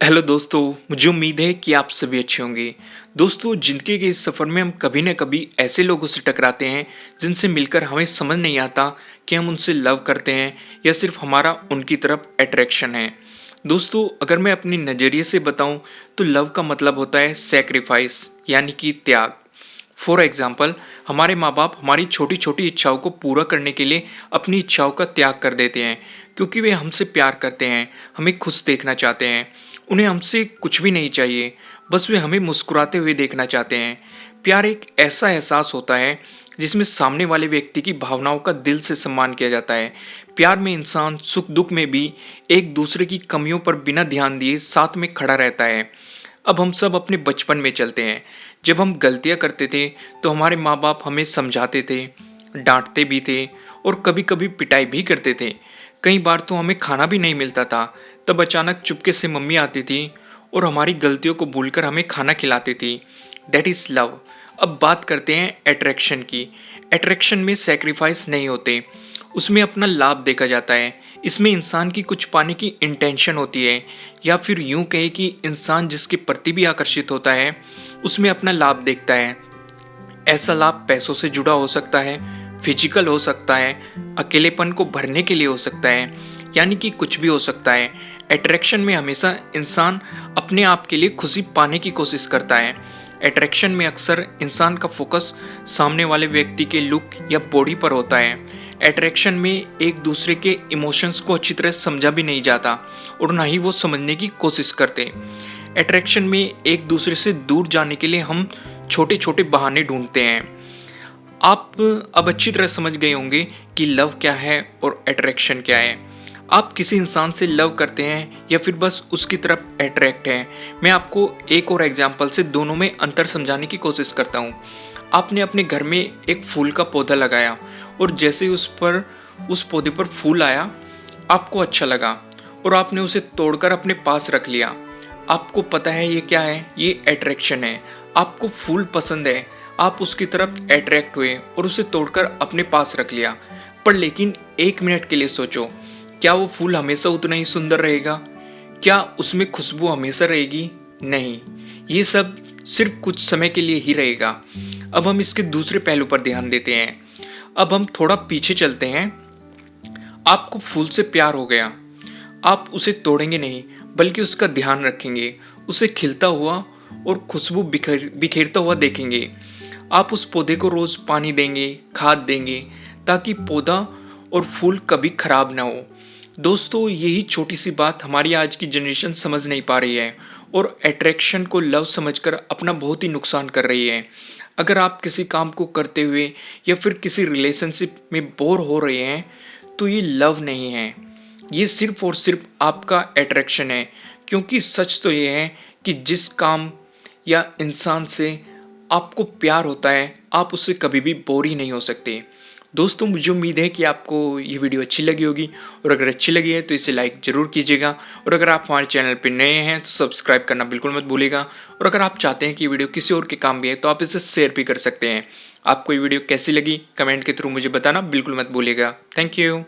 Hello दोस्तों, मुझे उम्मीद है कि आप सभी अच्छे होंगे। दोस्तों, ज़िंदगी के इस सफ़र में हम कभी न कभी ऐसे लोगों से टकराते हैं जिनसे मिलकर हमें समझ नहीं आता कि हम उनसे लव करते हैं या सिर्फ हमारा उनकी तरफ अट्रैक्शन है। दोस्तों, अगर मैं अपनी नज़रिए से बताऊं तो लव का मतलब होता है सैक्रिफाइस यानी कि त्याग। फॉर एग्जाम्पल, हमारे माँ बाप हमारी छोटी छोटी इच्छाओं को पूरा करने के लिए अपनी इच्छाओं का त्याग कर देते हैं क्योंकि वे हमसे प्यार करते हैं, हमें खुश देखना चाहते हैं। उन्हें हमसे कुछ भी नहीं चाहिए, बस वे हमें मुस्कुराते हुए देखना चाहते हैं। प्यार एक ऐसा एहसास होता है जिसमें सामने वाले व्यक्ति की भावनाओं का दिल से सम्मान किया जाता है। प्यार में इंसान सुख दुख में भी एक दूसरे की कमियों पर बिना ध्यान दिए साथ में खड़ा रहता है। अब हम सब अपने बचपन में चलते हैं। जब हम गलतियां करते थे तो हमारे माँ बाप हमें समझाते थे, डांटते भी थे और कभी कभी पिटाई भी करते थे। कई बार तो हमें खाना भी नहीं मिलता था, तब अचानक चुपके से मम्मी आती थी और हमारी गलतियों को भूलकर हमें खाना खिलाती थी। That is love. अब बात करते हैं अट्रैक्शन की। अट्रैक्शन में सेक्रीफाइस नहीं होते, उसमें अपना लाभ देखा जाता है। इसमें इंसान की कुछ पाने की इंटेंशन होती है, या फिर यूं कहे कि इंसान जिसके प्रति भी आकर्षित होता है उसमें अपना लाभ देखता है। ऐसा लाभ पैसों से जुड़ा हो सकता है, फिजिकल हो सकता है, अकेलेपन को भरने के लिए हो सकता है, यानी कि कुछ भी हो सकता है। अट्रैक्शन में हमेशा इंसान अपने आप के लिए खुशी पाने की कोशिश करता है। अट्रैक्शन में अक्सर इंसान का फोकस सामने वाले व्यक्ति के लुक या बॉडी पर होता है। अट्रैक्शन में एक दूसरे के इमोशंस को अच्छी तरह समझा भी नहीं जाता और ना ही वो समझने की कोशिश करते। अट्रैक्शन में एक दूसरे से दूर जाने के लिए हम छोटे छोटे बहाने ढूंढते हैं। आप अब अच्छी तरह समझ गए होंगे कि लव क्या है और अट्रैक्शन क्या है। आप किसी इंसान से लव करते हैं या फिर बस उसकी तरफ अट्रैक्ट हैं। मैं आपको एक और एग्जांपल से दोनों में अंतर समझाने की कोशिश करता हूँ। आपने अपने घर में एक फूल का पौधा लगाया और जैसे ही उस पौधे पर फूल आया, आपको अच्छा लगा और आपने उसे तोड़कर अपने पास रख लिया। आपको पता है ये क्या है, ये अट्रैक्शन है। आपको फूल पसंद है, आप उसकी तरफ अट्रैक्ट हुए और उसे तोड़कर अपने पास रख लिया। पर लेकिन एक मिनट के लिए सोचो, क्या वो फूल हमेशा उतना ही सुंदर रहेगा? क्या उसमें खुशबू हमेशा रहेगी? नहीं, ये सब सिर्फ कुछ समय के लिए ही रहेगा। अब हम इसके दूसरे पहलू पर ध्यान देते हैं। अब हम थोड़ा पीछे चलते हैं। आपको फूल से प्यार हो गया, आप उसे तोड़ेंगे नहीं बल्कि उसका ध्यान रखेंगे, उसे खिलता हुआ और खुशबू बिखेरता हुआ देखेंगे। आप उस पौधे को रोज पानी देंगे, खाद देंगे, ताकि पौधा और फूल कभी खराब ना हो। दोस्तों, यही छोटी सी बात हमारी आज की जनरेशन समझ नहीं पा रही है और अट्रैक्शन को लव समझकर अपना बहुत ही नुकसान कर रही है। अगर आप किसी काम को करते हुए या फिर किसी रिलेशनशिप में बोर हो रहे हैं तो ये लव नहीं है, ये सिर्फ और सिर्फ आपका अट्रैक्शन है। क्योंकि सच तो ये है कि जिस काम या इंसान से आपको प्यार होता है, आप उससे कभी भी बोर ही नहीं हो सकते। दोस्तों, मुझे उम्मीद है कि आपको ये वीडियो अच्छी लगी होगी और अगर अच्छी लगी है तो इसे लाइक ज़रूर कीजिएगा और अगर आप हमारे चैनल पर नए हैं तो सब्सक्राइब करना बिल्कुल मत भूलिएगा और अगर आप चाहते हैं कि ये वीडियो किसी और के काम भी है तो आप इसे शेयर भी कर सकते हैं। आपको ये वीडियो कैसी लगी कमेंट के थ्रू मुझे बताना बिल्कुल मत भूलिएगा। Thank you.